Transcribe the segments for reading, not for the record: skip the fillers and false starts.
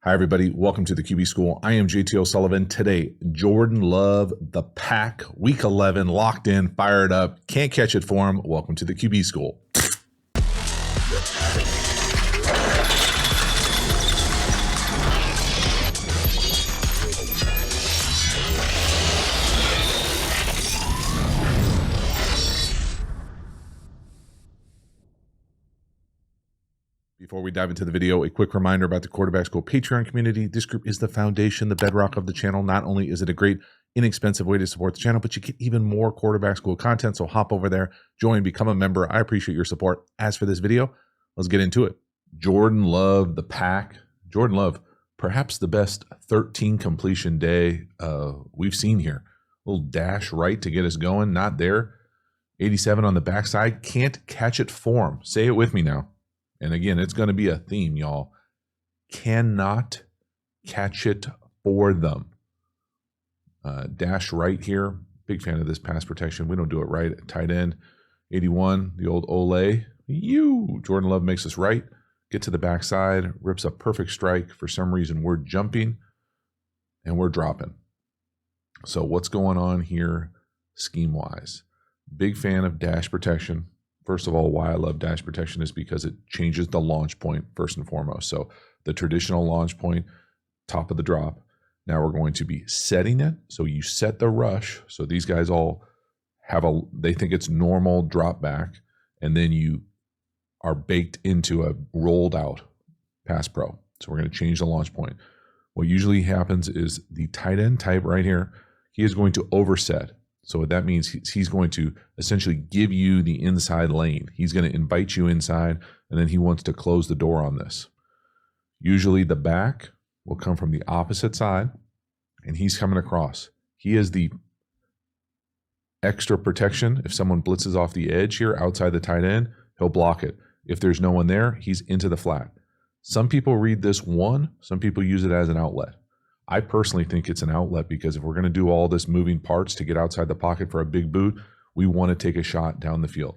Hi, everybody. Welcome to the QB School. I am JT O'Sullivan. Today, Jordan Love, the pack, week 11, locked in, fired up. Can't catch it for him. Welcome to the QB School. Before we dive into the video, a quick reminder about the Quarterback School Patreon community. This group is the foundation, the bedrock of the channel. Not only is it a great, inexpensive way to support the channel, but you get even more Quarterback School content. So hop over there, join, become a member. I appreciate your support. As for this video, let's get into it. Jordan Love, the pack. Jordan Love, perhaps the best 13 completion day we've seen here. A little dash right to get us going. Not there. 87 on the backside. Can't catch it for him. Say it with me now. And again, it's going to be a theme, y'all. Cannot catch it for them. Dash right here. Big fan of this pass protection. We don't do it right at tight end. 81, the old Ole. Jordan Love makes us right. Get to the backside. Rips a perfect strike. For some reason, we're jumping and we're dropping. So what's going on here scheme-wise? Big fan of dash protection. First of all, why I love dash protection is because it changes the launch point first and foremost. So the traditional launch point, top of the drop. Now we're going to be setting it. So you set the rush. So these guys all have they think it's normal drop back. And then you are baked into a rolled out pass pro. So we're going to change the launch point. What usually happens is the tight end type right here, he is going to overset. So that means he's going to essentially give you the inside lane. He's going to invite you inside, and then he wants to close the door on this. Usually the back will come from the opposite side, and he's coming across. He is the extra protection. If someone blitzes off the edge here outside the tight end, he'll block it. If there's no one there, he's into the flat. Some people read this one. Some people use it as an outlet. I personally think it's an outlet because if we're going to do all this moving parts to get outside the pocket for a big boot, we want to take a shot down the field.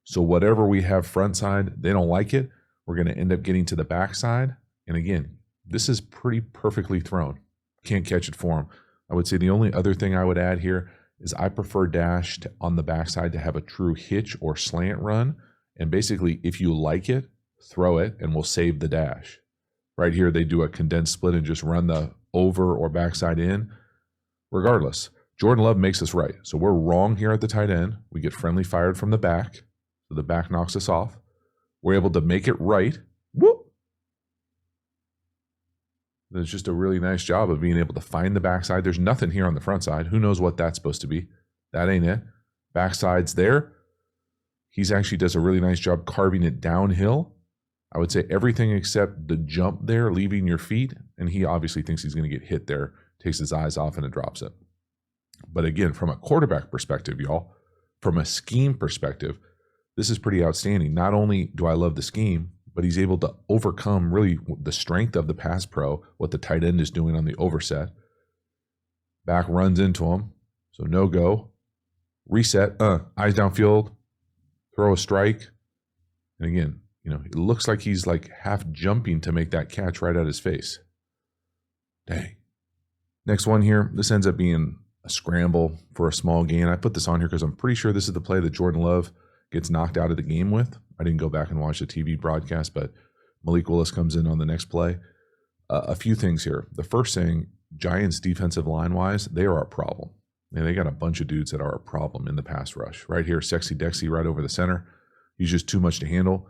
So whatever we have front side, they don't like it. We're going to end up getting to the back side. And again, this is pretty perfectly thrown. Can't catch it for them. I would say the only other thing I would add here is I prefer dash on the backside to have a true hitch or slant run. And basically, if you like it, throw it and we'll save the dash. Right here, they do a condensed split and just run the over or backside in. Regardless, Jordan Love makes us right. So we're wrong here at the tight end. We get friendly fired from the back. So the back knocks us off. We're able to make it right. Whoop. There's just a really nice job of being able to find the backside. There's nothing here on the front side. Who knows what that's supposed to be? That ain't it. Backside's there. He's actually does a really nice job carving it downhill. I would say everything except the jump there, leaving your feet. And he obviously thinks he's going to get hit there, takes his eyes off and it drops it. But again, from a quarterback perspective, y'all, from a scheme perspective, this is pretty outstanding. Not only do I love the scheme, but he's able to overcome really the strength of the pass pro, what the tight end is doing on the overset. Back runs into him. So no go. Reset, eyes downfield, throw a strike. And again, it looks like he's like half jumping to make that catch right at his face. Dang. Next one here. This ends up being a scramble for a small gain. I put this on here because I'm pretty sure this is the play that Jordan Love gets knocked out of the game with. I didn't go back and watch the TV broadcast, but Malik Willis comes in on the next play. A few things here. The first thing, Giants defensive line-wise, they are a problem. And they got a bunch of dudes that are a problem in the pass rush. Right here, Sexy Dexy right over the center. He's just too much to handle.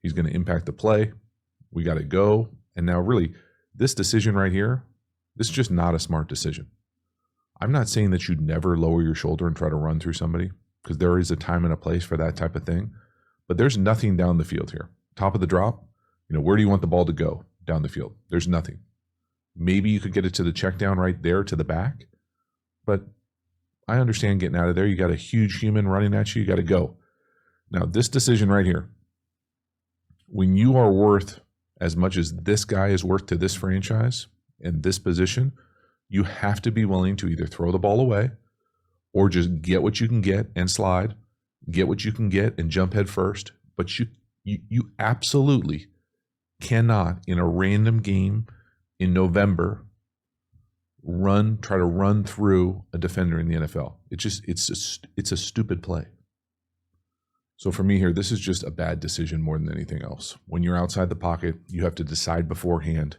He's going to impact the play. We got to go. And now really, this decision right here, this is just not a smart decision. I'm not saying that you'd never lower your shoulder and try to run through somebody because there is a time and a place for that type of thing. But there's nothing down the field here. Top of the drop, where do you want the ball to go down the field? There's nothing. Maybe you could get it to the check down right there to the back. But I understand getting out of there. You got a huge human running at you. You got to go. Now, this decision right here, when you are worth as much as this guy is worth to this franchise in this position, you have to be willing to either throw the ball away or just get what you can get and slide, get what you can get and jump head first. But you absolutely cannot, in a random game, in November try to run through a defender in the NFL. It's a stupid play. So for me here, this is just a bad decision more than anything else. When you're outside the pocket, you have to decide beforehand,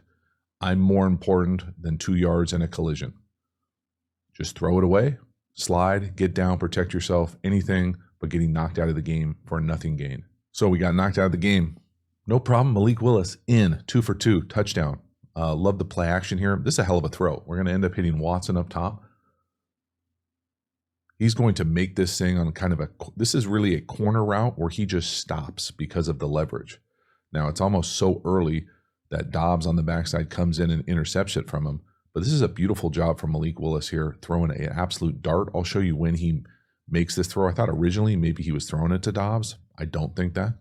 I'm more important than 2 yards and a collision. Just throw it away, slide, get down, protect yourself, anything but getting knocked out of the game for a nothing gain. So we got knocked out of the game. No problem. Malik Willis in, 2 for 2, touchdown. Love the play action here. This is a hell of a throw. We're going to end up hitting Watson up top. He's going to make this thing on kind of this is really a corner route where he just stops because of the leverage. Now, it's almost so early that Dobbs on the backside comes in and intercepts it from him. But this is a beautiful job from Malik Willis here, throwing an absolute dart. I'll show you when he makes this throw. I thought originally maybe he was throwing it to Dobbs. I don't think that.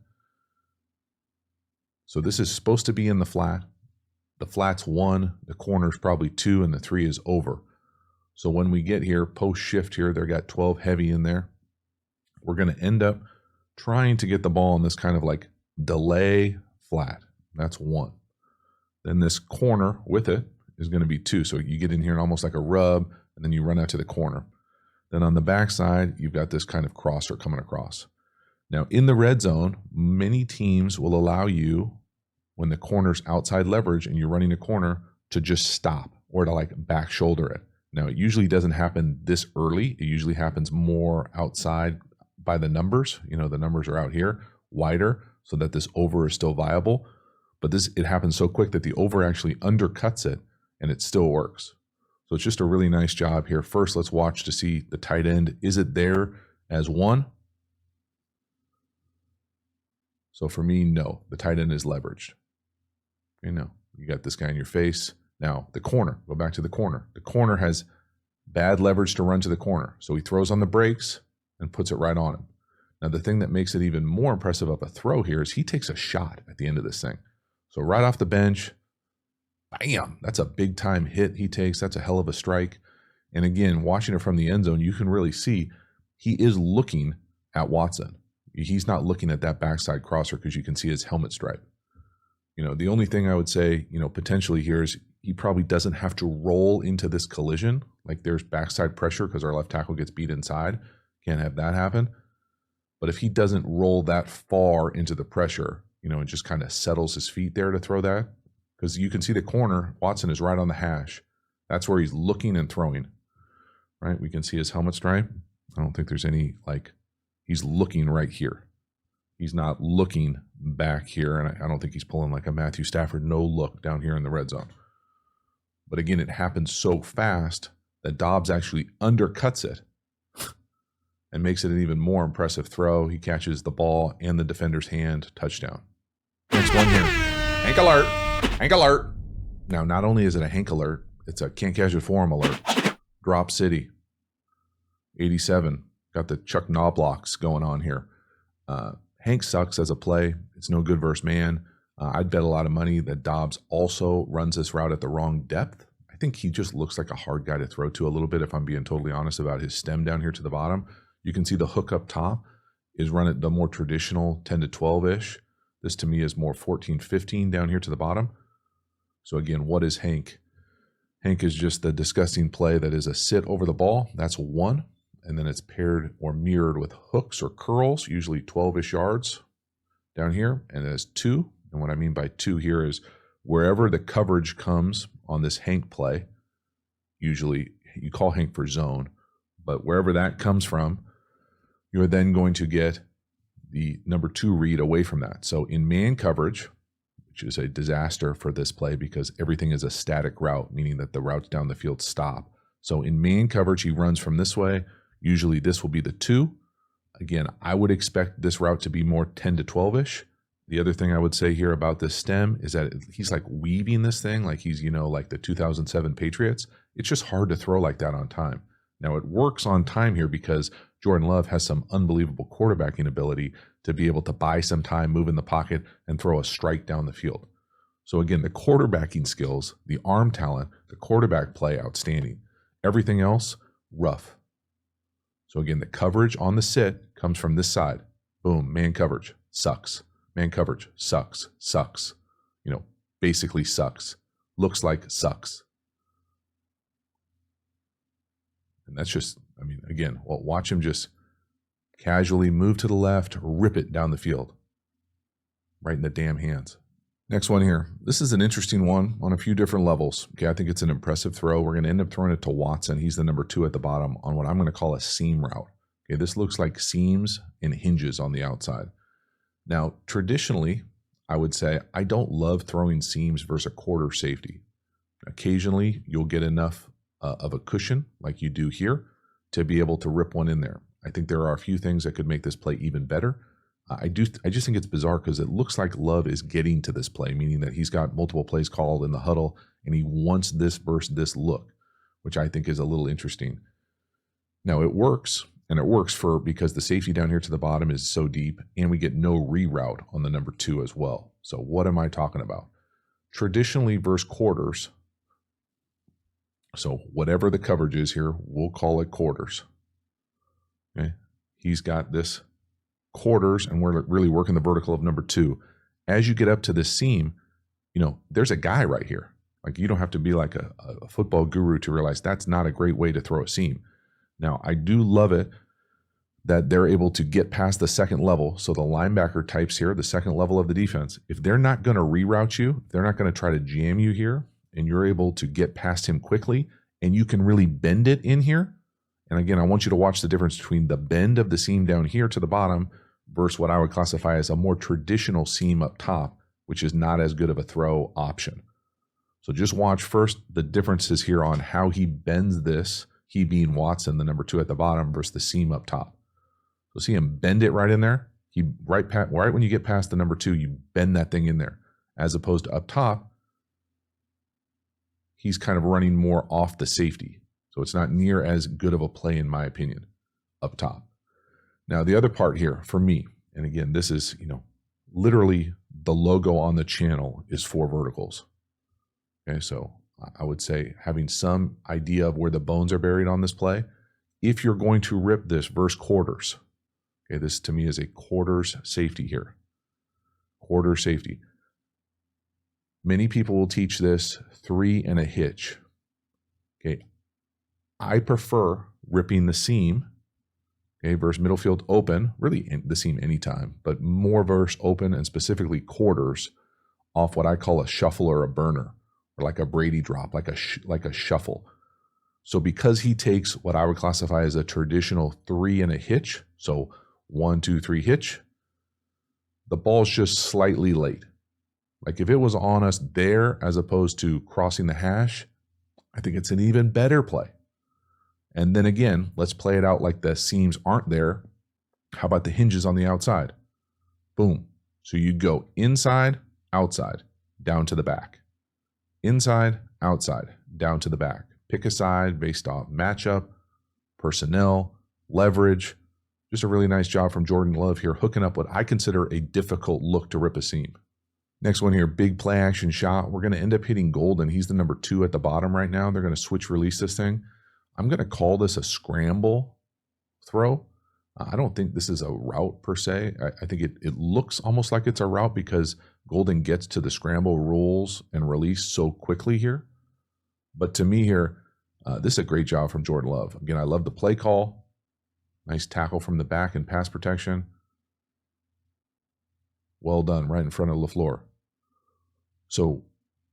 So this is supposed to be in the flat. The flat's 1, the corner's probably 2, and the 3 is over. So when we get here, post shift here, they got 12 heavy in there. We're going to end up trying to get the ball in this kind of like delay flat. That's 1. Then this corner with it is going to be 2. So you get in here almost like a rub, and then you run out to the corner. Then on the backside, you've got this kind of crosser coming across. Now in the red zone, many teams will allow you, when the corner's outside leverage and you're running a corner, to just stop or to like back shoulder it. Now, it usually doesn't happen this early. It usually happens more outside by the numbers. You know, the numbers are out here wider so that this over is still viable. But it happens so quick that the over actually undercuts it and it still works. So it's just a really nice job here. First, let's watch to see the tight end. Is it there as 1? So for me, no. The tight end is leveraged. You know, you got this guy in your face. Now, the corner, go back to the corner. The corner has bad leverage to run to the corner. So he throws on the brakes and puts it right on him. Now, the thing that makes it even more impressive of a throw here is he takes a shot at the end of this thing. So right off the bench, bam, that's a big time hit he takes. That's a hell of a strike. And again, watching it from the end zone, you can really see he is looking at Watson. He's not looking at that backside crosser because you can see his helmet stripe. You know, the only thing I would say, you know, potentially here is he probably doesn't have to roll into this collision. Like there's backside pressure because our left tackle gets beat inside. Can't have that happen. But if he doesn't roll that far into the pressure, you know, and just kind of settles his feet there to throw that, because you can see the corner, Watson is right on the hash. That's where he's looking and throwing, right? We can see his helmet stripe. I don't think there's any, like, he's looking right here. He's not looking back here, and I don't think he's pulling like a Matthew Stafford no look down here in the red zone. But again, it happens so fast that Dobbs actually undercuts it and makes it an even more impressive throw. He catches the ball and the defender's hand, touchdown. Next one here. Hank alert. Hank alert. Now, not only is it a Hank alert, it's a can't catch it for him alert. Drop City. 87. Got the Chuck Knoblauchs going on here. Hank sucks as a play. It's no good versus man. I'd bet a lot of money that Dobbs also runs this route at the wrong depth. I think he just looks like a hard guy to throw to a little bit, if I'm being totally honest about his stem down here to the bottom. You can see the hook up top is run at the more traditional 10 to 12-ish. This to me is more 14, 15 down here to the bottom. So again, what is Hank? Hank is just the disgusting play that is a sit over the ball. That's 1. And then it's paired or mirrored with hooks or curls, usually 12-ish yards down here. And it has 2. And what I mean by 2 here is wherever the coverage comes on this Hank play, usually you call Hank for zone, but wherever that comes from, you're then going to get the number 2 read away from that. So in man coverage, which is a disaster for this play because everything is a static route, meaning that the routes down the field stop. So in man coverage, he runs from this way. Usually this will be the 2. Again, I would expect this route to be more 10 to 12-ish. The other thing I would say here about this stem is that he's like weaving this thing like he's, you know, like the 2007 Patriots. It's just hard to throw like that on time. Now, it works on time here because Jordan Love has some unbelievable quarterbacking ability to be able to buy some time, move in the pocket, and throw a strike down the field. So again, the quarterbacking skills, the arm talent, the quarterback play, outstanding. Everything else, rough. So again, the coverage on the sit comes from this side. Boom, man coverage, sucks. Man coverage, sucks, sucks. You know, basically sucks. looks like sucks. And that's just, I mean, again, watch him just casually move to the left, rip it down the field, right in the damn hands. Next one here. This is an interesting one on a few different levels. Okay, I think it's an impressive throw. We're going to end up throwing it to Watson. He's the number 2 at the bottom on what I'm going to call a seam route. Okay, this looks like seams and hinges on the outside. Now, traditionally, I would say I don't love throwing seams versus a quarter safety. Occasionally, you'll get enough of a cushion like you do here to be able to rip one in there. I think there are a few things that could make this play even better. I just think it's bizarre because it looks like Love is getting to this play, meaning that he's got multiple plays called in the huddle and he wants this versus this look, which I think is a little interesting. Now it works, and it works because the safety down here to the bottom is so deep and we get no reroute on the number 2 as well. So what am I talking about? Traditionally versus quarters, so whatever the coverage is here, we'll call it quarters. Okay, he's got this quarters and we're really working the vertical of number 2. As you get up to this seam, you know, there's a guy right here. Like, you don't have to be like a football guru to realize that's not a great way to throw a seam. Now, I do love it that they're able to get past the second level. So the linebacker types here, the second level of the defense, if they're not going to reroute you, they're not going to try to jam you here, and you're able to get past him quickly and you can really bend it in here. And again, I want you to watch the difference between the bend of the seam down here to the bottom versus what I would classify as a more traditional seam up top, which is not as good of a throw option. So just watch first the differences here on how he bends this, he being Watson, the number 2 at the bottom, versus the seam up top. So see him bend it right in there. He right when you get past the number 2, you bend that thing in there. As opposed to up top, he's kind of running more off the safety. So it's not near as good of a play, in my opinion, up top. Now, the other part here for me, and again, this is, you know, literally the logo on the channel is 4 verticals. Okay, so I would say having some idea of where the bones are buried on this play. If you're going to rip this versus quarters, okay, this to me is a quarters safety here. Quarter safety. Many people will teach this 3 and a hitch. Okay, I prefer ripping the seam, okay, versus middle field open, really the seam anytime, but more versus open and specifically quarters off what I call a shuffle or a burner, or like a Brady drop, like a shuffle. So because he takes what I would classify as a traditional 3 and a hitch, so 1, 2, 3 hitch, the ball's just slightly late. Like if it was on us there as opposed to crossing the hash, I think it's an even better play. And then again, let's play it out like the seams aren't there. How about the hinges on the outside? Boom. So you'd go inside, outside, down to the back. Inside, outside, down to the back. Pick a side based off matchup, personnel, leverage. Just a really nice job from Jordan Love here, hooking up what I consider a difficult look to rip a seam. Next one here, big play action shot. We're going to end up hitting Golden. He's the number 2 at the bottom right now. They're going to switch release this thing. I'm going to call this a scramble throw. I don't think this is a route per se. I think it looks almost like it's a route because Golden gets to the scramble rules and release so quickly here. But to me here, this is a great job from Jordan Love. Again, I love the play call. Nice tackle from the back and pass protection. Well done, right in front of LaFleur. So,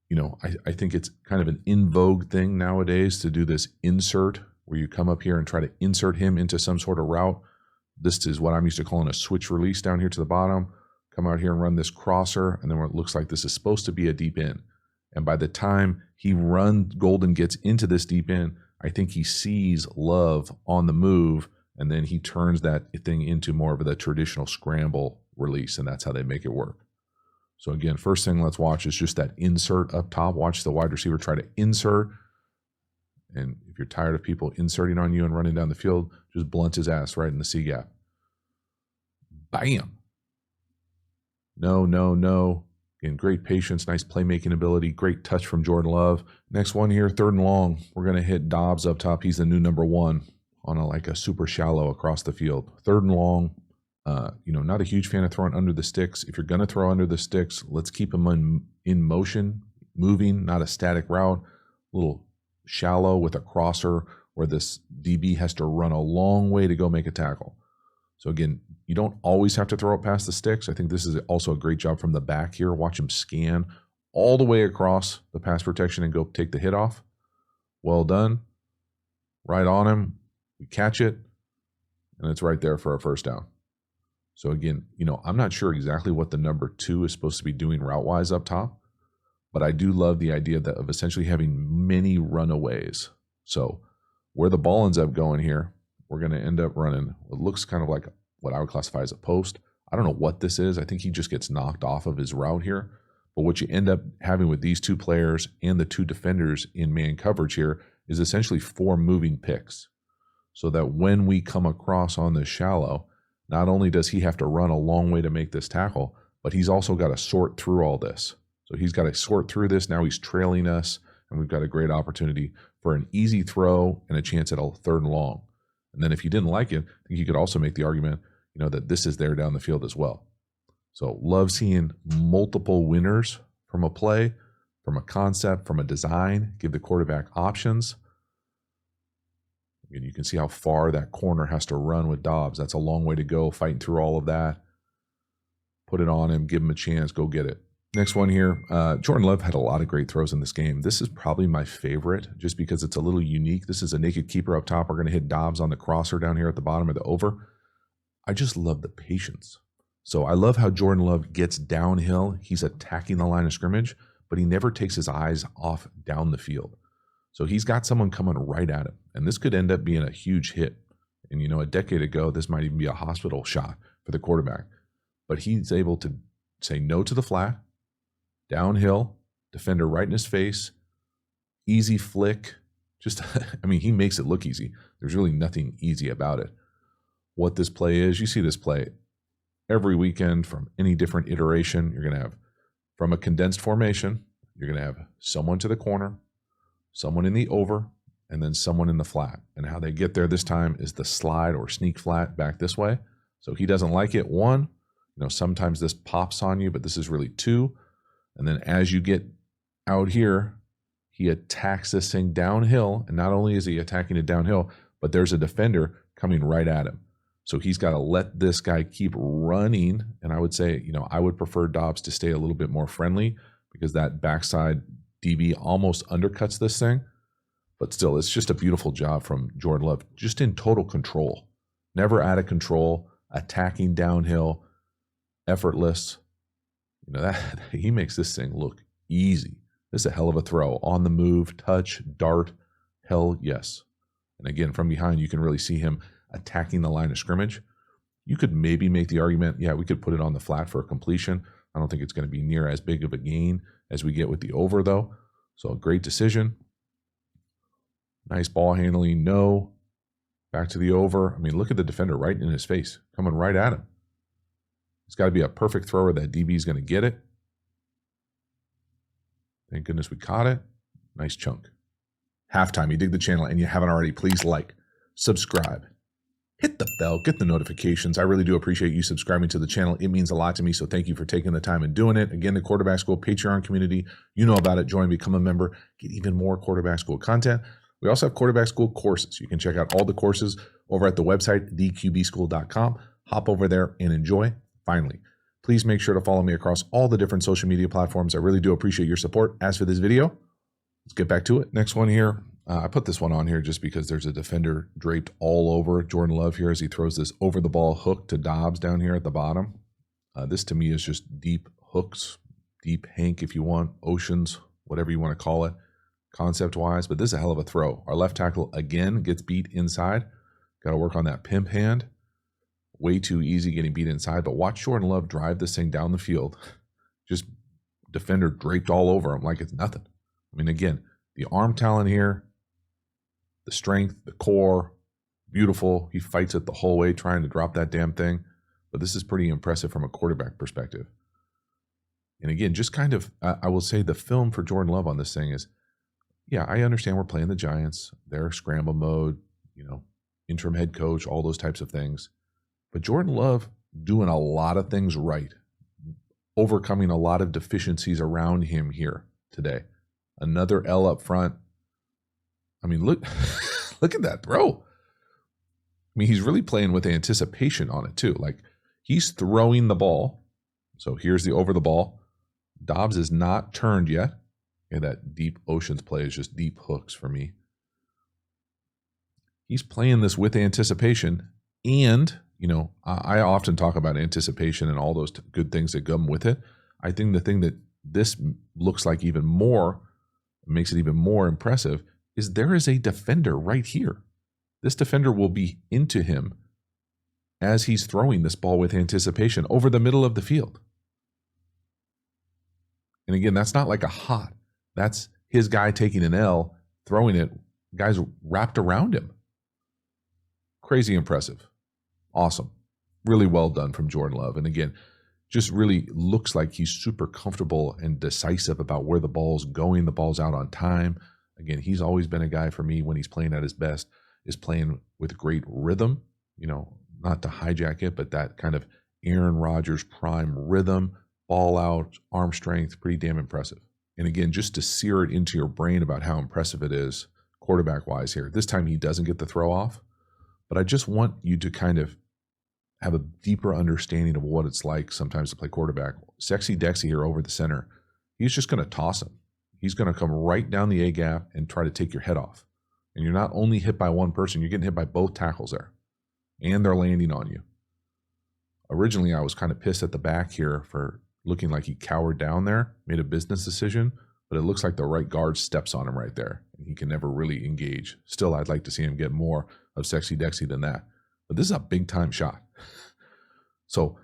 you know, I think it's kind of an in vogue thing nowadays to do this insert where you come up here and try to insert him into some sort of route. This is what I'm used to calling a switch release down here to the bottom. Come out here and run this crosser, and then it looks like this is supposed to be a deep end. And by the time Golden gets into this deep end, I think he sees Love on the move, and then he turns that thing into more of the traditional scramble release, and that's how they make it work. So again, first thing let's watch is just that insert up top. Watch the wide receiver try to insert. And if you're tired of people inserting on you and running down the field, just blunt his ass right in the C gap. Bam. No, no, no. Again, great patience, nice playmaking ability, great touch from Jordan Love. Next one here, 3rd and long. We're going to hit Dobbs up top. He's the new number 1 on like a super shallow across the field. 3rd and long. You know, not a huge fan of throwing under the sticks. If you're going to throw under the sticks, let's keep them in motion, moving, not a static route, a little shallow with a crosser where this DB has to run a long way to go make a tackle. So again, you don't always have to throw it past the sticks. I think this is also a great job from the back here. Watch him scan all the way across the pass protection and go take the hit off. Well done. Right on him. We catch it, and it's right there for a first down. So again, I'm not sure exactly what the number 2 is supposed to be doing route-wise up top, but I do love the idea of essentially having many runaways. So where the ball ends up going here, we're going to end up running what looks kind of like what I would classify as a post. I don't know what this is. I think he just gets knocked off of his route here. But what you end up having with these 2 players and the 2 defenders in man coverage here is essentially 4 moving picks. So that when we come across on the shallow, not only does he have to run a long way to make this tackle, but he's also got to sort through all this. So he's got to sort through this. Now he's trailing us, and we've got a great opportunity for an easy throw and a chance at a 3rd and long. And then if you didn't like it, I think you could also make the argument, that this is there down the field as well. So love seeing multiple winners from a play, from a concept, from a design, give the quarterback options. And you can see how far that corner has to run with Dobbs. That's a long way to go, fighting through all of that. Put it on him, give him a chance, go get it. Next one here, Jordan Love had a lot of great throws in this game. This is probably my favorite just because it's a little unique. This is a naked keeper up top. We're going to hit Dobbs on the crosser down here at the bottom of the over. I just love the patience. So I love how Jordan Love gets downhill. He's attacking the line of scrimmage, but he never takes his eyes off down the field. So he's got someone coming right at him, and this could end up being a huge hit. And, a decade ago, this might even be a hospital shot for the quarterback. But he's able to say no to the flat, downhill, defender right in his face, easy flick. He makes it look easy. There's really nothing easy about it. What this play is, you see this play every weekend from any different iteration. You're going to have, from a condensed formation, you're going to have someone to the corner, someone in the over, and then someone in the flat. And how they get there this time is the slide or sneak flat back this way. So he doesn't like it. 1, sometimes this pops on you, but this is really 2. And then as you get out here, he attacks this thing downhill. And not only is he attacking it downhill, but there's a defender coming right at him. So he's got to let this guy keep running. And I would say, I would prefer Dobbs to stay a little bit more friendly because that backside DB almost undercuts this thing. But still, it's just a beautiful job from Jordan Love, just in total control. Never out of control, attacking downhill, effortless. That he makes this thing look easy. This is a hell of a throw. On the move, touch, dart, hell yes. And again, from behind, you can really see him attacking the line of scrimmage. You could maybe make the argument, yeah, we could put it on the flat for a completion. I don't think it's going to be near as big of a gain as we get with the over, though. So a great decision. Nice ball handling. No. Back to the over. Look at the defender right in his face, coming right at him. It's got to be a perfect thrower. That DB is going to get it. Thank goodness we caught it. Nice chunk. Halftime. You dig the channel and you haven't already, please like, subscribe, hit the bell, get the notifications. I really do appreciate you subscribing to the channel. It means a lot to me, so thank you for taking the time and doing it. Again, the Quarterback School Patreon community, you know about it. Join, become a member, get even more Quarterback School content. We also have Quarterback School courses. You can check out all the courses over at the website, theqbschool.com. Hop over there and enjoy. Finally, please make sure to follow me across all the different social media platforms. I really do appreciate your support. As for this video, let's get back to it. Next one here. I put this one on here just because there's a defender draped all over Jordan Love here as he throws this over the ball hook to Dobbs down here at the bottom. This to me is just deep hooks, deep hank if you want, oceans, whatever you want to call it, concept wise. But this is a hell of a throw. Our left tackle again gets beat inside. Got to work on that pimp hand. Way too easy getting beat inside. But watch Jordan Love drive this thing down the field. Just defender draped all over him like it's nothing. Again, the arm talent here, the strength, the core, beautiful. He fights it the whole way trying to drop that damn thing. But this is pretty impressive from a quarterback perspective. And again, just kind of, I will say the film for Jordan Love on this thing is, yeah, I understand we're playing the Giants. They're scramble mode, interim head coach, all those types of things. But Jordan Love doing a lot of things right, overcoming a lot of deficiencies around him here today. Another L up front. I mean, look, look at that throw. I mean, he's really playing with anticipation on it too. Like, he's throwing the ball. So here's the over the ball. Dobbs is not turned yet. And that deep oceans play is just deep hooks for me. He's playing this with anticipation. And, you know, I often talk about anticipation and all those good things that come with it. I think the thing that this looks like even more, makes it even more impressive, is there is a defender right here. This defender will be into him as he's throwing this ball with anticipation over the middle of the field. And again, that's not like a hot. That's his guy taking an L, throwing it, guys wrapped around him. Crazy impressive. Awesome. Really well done from Jordan Love. And again, just really looks like he's super comfortable and decisive about where the ball's going. The ball's out on time. Again, he's always been a guy for me when he's playing at his best, is playing with great rhythm, you know, not to hijack it, but that kind of Aaron Rodgers prime rhythm, ball out, arm strength, pretty damn impressive. And again, just to sear it into your brain about how impressive it is quarterback-wise here. This time he doesn't get the throw off, but I just want you to kind of have a deeper understanding of what it's like sometimes to play quarterback. Sexy Dexy here over the center. He's just going to toss him. He's going to come right down the A-gap and try to take your head off. And you're not only hit by one person, you're getting hit by both tackles there. And they're landing on you. Originally, I was kind of pissed at the back here for looking like he cowered down there, made a business decision, but it looks like the right guard steps on him right there, and he can never really engage. Still, I'd like to see him get more of Sexy Dexy than that. But this is a big-time shot. So,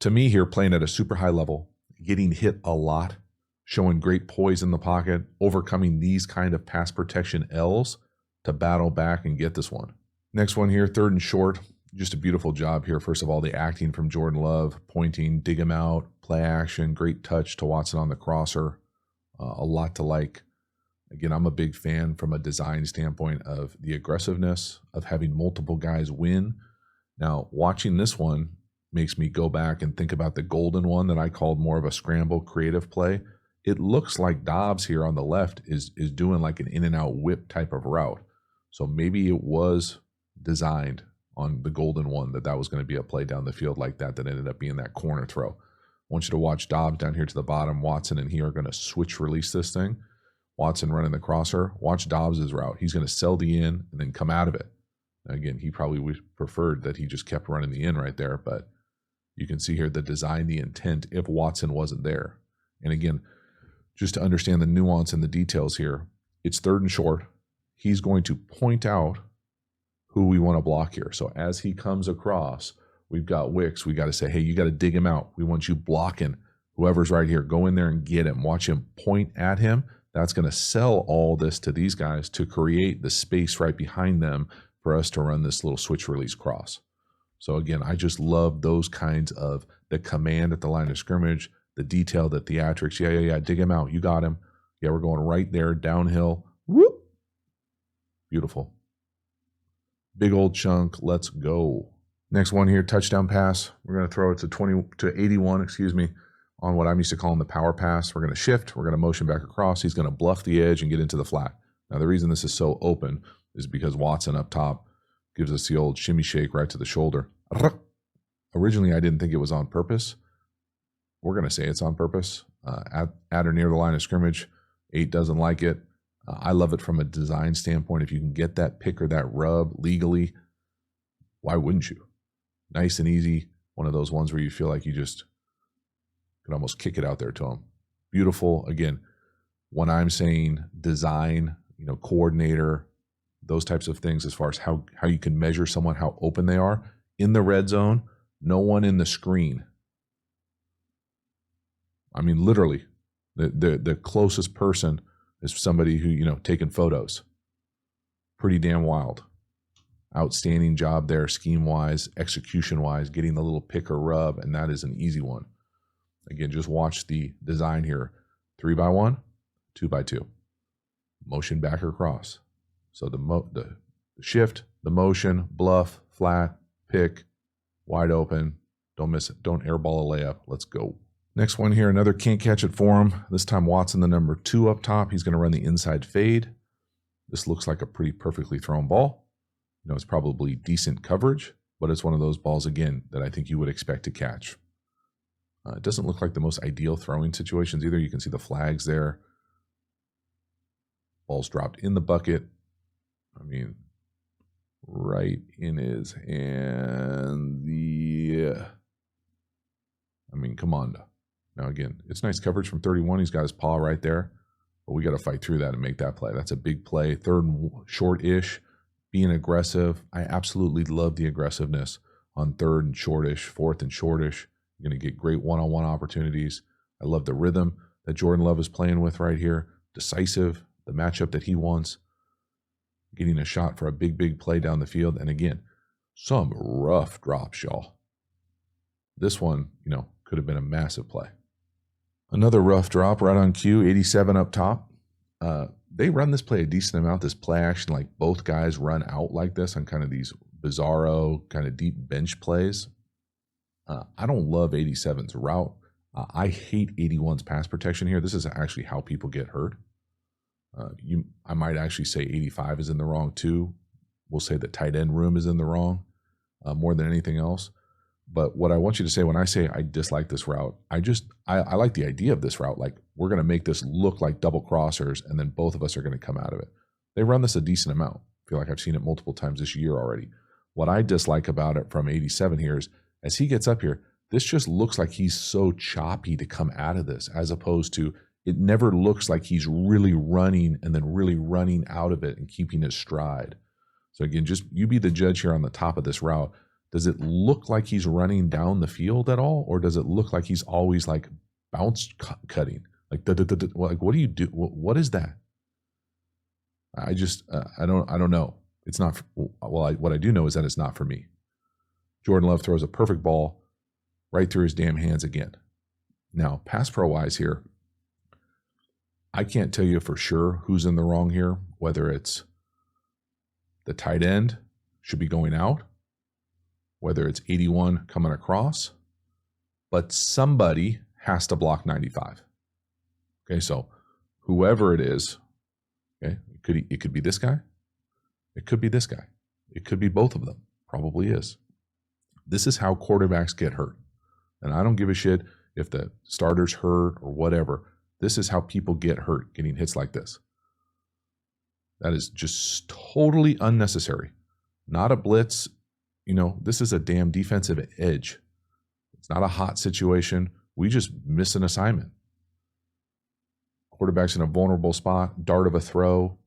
to me here, playing at a super high level, getting hit a lot, showing great poise in the pocket, overcoming these kind of pass protection L's to battle back and get this one. Next one here, 3rd and short. Just a beautiful job here. First of all, the acting from Jordan Love, pointing, dig him out, play action, great touch to Watson on the crosser. A lot to like. Again, I'm a big fan from a design standpoint of the aggressiveness of having multiple guys win. Now, watching this one makes me go back and think about the golden one that I called more of a scramble creative play. It looks like Dobbs here on the left is doing like an in and out whip type of route. So maybe it was designed on the golden one that was going to be a play down the field like that ended up being that corner throw. I want you to watch Dobbs down here to the bottom. Watson and he are going to switch release this thing. Watson running the crosser. Watch Dobbs' route. He's going to sell the in and then come out of it. Now, again, he probably would preferred that he just kept running the in right there, but you can see here the design, the intent if Watson wasn't there. And again, just to understand the nuance and the details here, it's 3rd and short. He's going to point out who we want to block here. So as he comes across, we've got Wicks. We got to say, hey, you got to dig him out. We want you blocking whoever's right here. Go in there and get him. Watch him point at him. That's going to sell all this to these guys to create the space right behind them for us to run this little switch release cross. So again, I just love those kinds of the command at the line of scrimmage, the detail, the theatrics. Yeah, dig him out. You got him. Yeah, we're going right there, downhill. Whoop. Beautiful. Big old chunk. Let's go. Next one here, touchdown pass. We're going to throw it to 81, on what I'm used to calling the power pass. We're going to shift. We're going to motion back across. He's going to bluff the edge and get into the flat. Now, the reason this is so open is because Watson up top gives us the old shimmy shake right to the shoulder. Originally, I didn't think it was on purpose. We're going to say it's on purpose. At or near the line of scrimmage, 8 doesn't like it. I love it from a design standpoint. If you can get that pick or that rub legally, why wouldn't you? Nice and easy. One of those ones where you feel like you just could almost kick it out there to him. Beautiful. Again, when I'm saying design, coordinator, those types of things as far as how you can measure someone, how open they are. In the red zone, no one in the screen. I mean, literally, the closest person is somebody who, taking photos. Pretty damn wild. Outstanding job there, scheme-wise, execution-wise, getting the little pick or rub, and that is an easy one. Again, just watch the design here. 3x1, 2x2. Motion back or across. So the shift, the motion, bluff, flat, pick, wide open. Don't miss it. Don't airball a layup. Let's go. Next one here, another can't catch it for him. This time Watson, the number 2 up top. He's going to run the inside fade. This looks like a pretty perfectly thrown ball. You know, it's probably decent coverage, but it's one of those balls, again, that I think you would expect to catch. It doesn't look like the most ideal throwing situations either. You can see the flags there. Ball's dropped in the bucket. I mean, right in his hand. I mean, come on. Now, again, it's nice coverage from 31. He's got his paw right there, but we got to fight through that and make that play. That's a big play. Third and short-ish, being aggressive. I absolutely love the aggressiveness on third and shortish, fourth and shortish. You're going to get great one-on-one opportunities. I love the rhythm that Jordan Love is playing with right here. Decisive, the matchup that he wants. Getting a shot for a big, big play down the field. And again, some rough drops, y'all. This one, you know, could have been a massive play. Another rough drop right on cue, 87 up top. They run this play a decent amount, this play action, like both guys run out like this on kind of these bizarro, kind of deep bench plays. I don't love 87's route. I hate 81's pass protection here. This is actually how people get hurt. I might actually say 85 is in the wrong too. We'll say the tight end room is in the wrong more than anything else. But what I want you to say when I say I dislike this route, I like the idea of this route. Like, we're going to make this look like double crossers, and then both of us are going to come out of it. They run this a decent amount. I feel like I've seen it multiple times this year already. What I dislike about it from 87 here is, as he gets up here, this just looks like he's so choppy to come out of this, as opposed to it never looks like he's really running and then really running out of it and keeping his stride. So again, just you be the judge here on the top of this route. Does it look like he's running down the field at all? Or does it look like he's always like bounce cutting? Like, like, what do you do? What is that? I don't know. It's not, what I do know is that it's not for me. Jordan Love throws a perfect ball right through his damn hands again. Now, pass pro wise here, I can't tell you for sure who's in the wrong here, whether it's the tight end should be going out, whether it's 81 coming across, but somebody has to block 95. Okay, so whoever it is, okay, it could be this guy, it could be this guy, it could be both of them, probably is. This is how quarterbacks get hurt. And I don't give a shit if the starter's hurt or whatever. This is how people get hurt, getting hits like this. That is just totally unnecessary. Not a blitz. You know, this is a damn defensive edge. It's not a hot situation. We just miss an assignment. Quarterback's in a vulnerable spot, dart of a throw,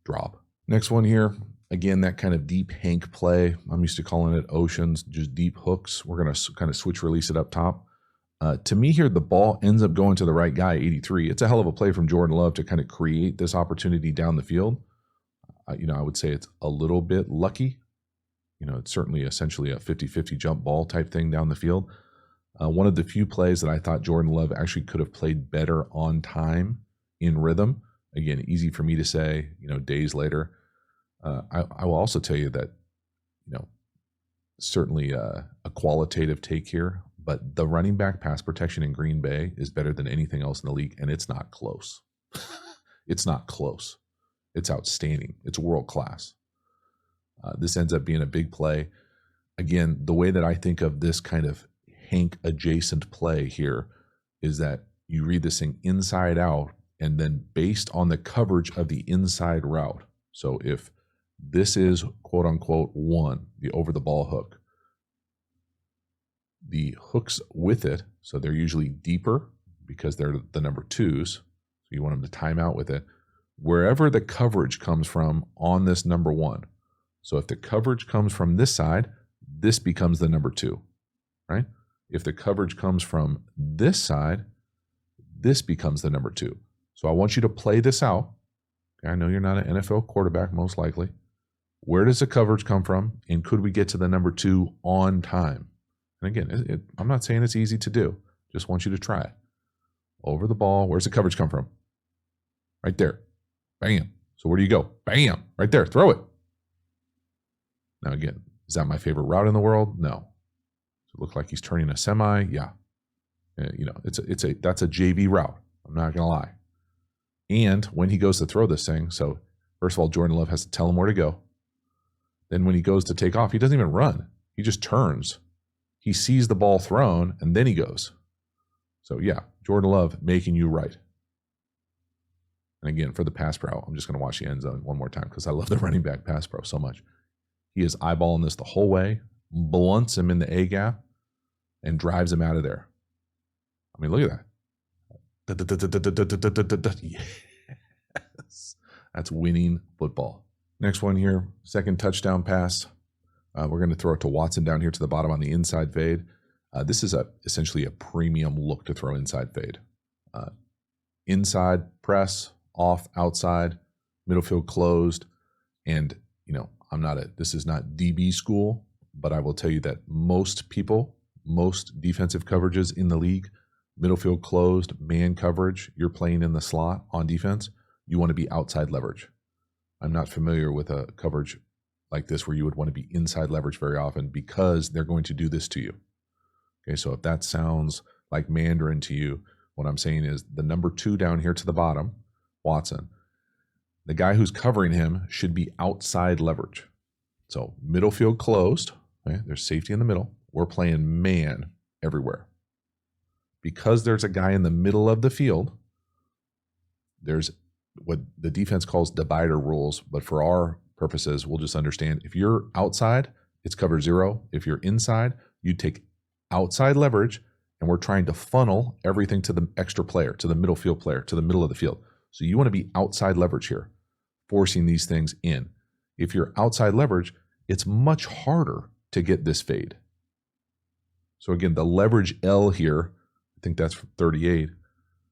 drop. Next one here, again, that kind of deep hank play. I'm used to calling it oceans, just deep hooks. We're going to kind of switch release it up top. To me here, the ball ends up going to the right guy, 83. It's a hell of a play from Jordan Love to kind of create this opportunity down the field. You know, I would say it's a little bit lucky. You know, it's certainly essentially a 50-50 jump ball type thing down the field. One of the few plays that I thought Jordan Love actually could have played better on time in rhythm. Again, easy for me to say, you know, days later. I will also tell you that, you know, certainly a qualitative take here, but the running back pass protection in Green Bay is better than anything else in the league, and it's not close. It's not close. It's outstanding. It's world class. This ends up being a big play. Again, the way that I think of this kind of Hank adjacent play here is that you read this thing inside out, and then based on the coverage of the inside route. So if this is quote unquote one, the over the ball hook, the hooks with it, so they're usually deeper because they're the number 2s. So you want them to time out with it. Wherever the coverage comes from on this number 1. So if the coverage comes from this side, this becomes the number 2, right? If the coverage comes from this side, this becomes the number 2. So I want you to play this out. I know you're not an NFL quarterback, most likely. Where does the coverage come from? And could we get to the number 2 on time? And again, I'm not saying it's easy to do. Just want you to try it. Over the ball. Where's the coverage come from? Right there. Bam. So where do you go? Bam. Right there. Throw it. Now again, is that my favorite route in the world? No. Does it look like he's turning a semi? Yeah. You know, that's a JV route. I'm not gonna lie. And when he goes to throw this thing, so first of all, Jordan Love has to tell him where to go. Then when he goes to take off, he doesn't even run. He just turns. He sees the ball thrown, and then he goes. So yeah, Jordan Love making you right. And again, for the pass pro, I'm just going to watch the end zone one more time because I love the running back pass pro so much. He is eyeballing this the whole way, blunts him in the A gap, and drives him out of there. I mean, look at that. Yes. That's winning football. Next one here, second touchdown pass. We're going to throw it to Watson down here to the bottom on the inside fade. This is essentially a premium look to throw inside fade. Inside press, off, outside, middle field closed. And, you know, this is not DB school, but I will tell you that most defensive coverages in the league, middle field closed, man coverage, you're playing in the slot on defense, you want to be outside leverage. I'm not familiar with a coverage like this where you would want to be inside leverage very often because they're going to do this to you. Okay, so if that sounds like Mandarin to you, what I'm saying is the number 2 down here to the bottom, Watson, the guy who's covering him should be outside leverage. So middle field closed, okay, there's safety in the middle. We're playing man everywhere. Because there's a guy in the middle of the field, there's what the defense calls divider rules, but for our purposes, we'll just understand if you're outside, it's cover 0. If you're inside, you take outside leverage, and we're trying to funnel everything to the extra player, to the middle field player, to the middle of the field. So you want to be outside leverage here, forcing these things in. If you're outside leverage, it's much harder to get this fade. So again, the leverage L here, I think that's 38,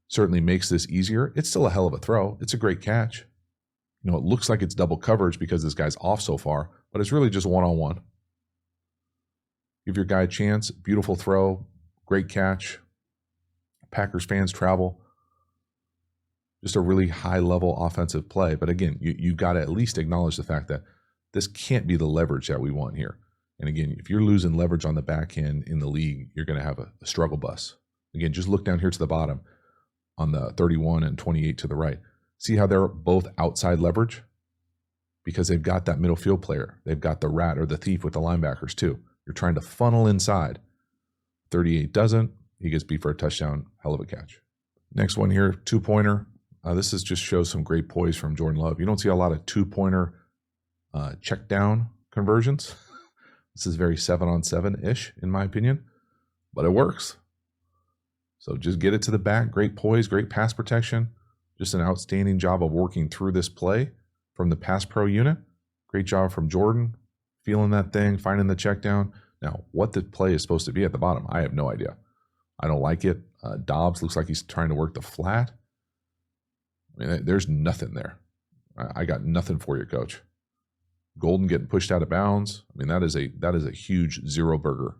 certainly makes this easier. It's still a hell of a throw. It's a great catch. You know, it looks like it's double coverage because this guy's off so far, but it's really just one-on-one. Give your guy a chance. Beautiful throw. Great catch. Packers fans travel. Just a really high-level offensive play. But again, you've got to at least acknowledge the fact that this can't be the leverage that we want here. And again, if you're losing leverage on the back end in the league, you're going to have a struggle bus. Again, just look down here to the bottom on the 31 and 28 to the right. See how they're both outside leverage? Because they've got that middle field player. They've got the rat or the thief with the linebackers too. You're trying to funnel inside. 38 doesn't. He gets beat for a touchdown. Hell of a catch. Next one here, 2-pointer. This is just shows some great poise from Jordan Love. You don't see a lot of 2-pointer check down conversions. This is very 7-on-7-ish in my opinion, but it works. So just get it to the back. Great poise, great pass protection. Just an outstanding job of working through this play from the pass pro unit. Great job from Jordan, feeling that thing, finding the check down. Now, what the play is supposed to be at the bottom, I have no idea. I don't like it. Dobbs looks like he's trying to work the flat. I mean, there's nothing there. I got nothing for you, coach. Golden getting pushed out of bounds. I mean, that is a huge zero burger.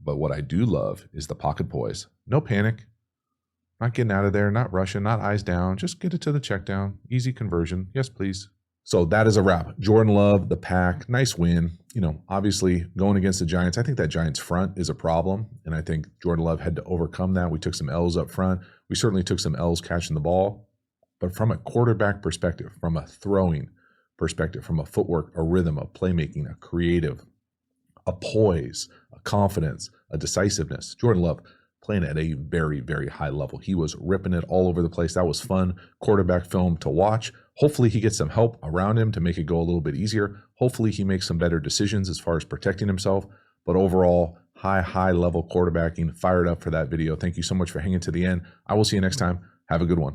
But what I do love is the pocket poise. No panic. Not getting out of there, not rushing, not eyes down. Just get it to the check down. Easy conversion. Yes, please. So that is a wrap. Jordan Love, the pack, nice win. You know, obviously going against the Giants, I think that Giants front is a problem. And I think Jordan Love had to overcome that. We took some L's up front. We certainly took some L's catching the ball. But from a quarterback perspective, from a throwing perspective, from a footwork, a rhythm, a playmaking, a creative, a poise, a confidence, a decisiveness, Jordan Love playing at a very, very high level. He was ripping it all over the place. That was fun quarterback film to watch. Hopefully he gets some help around him to make it go a little bit easier. Hopefully he makes some better decisions as far as protecting himself. But overall, high level quarterbacking. Fired up for that video. Thank you so much for hanging to the end. I will see you next time. Have a good one.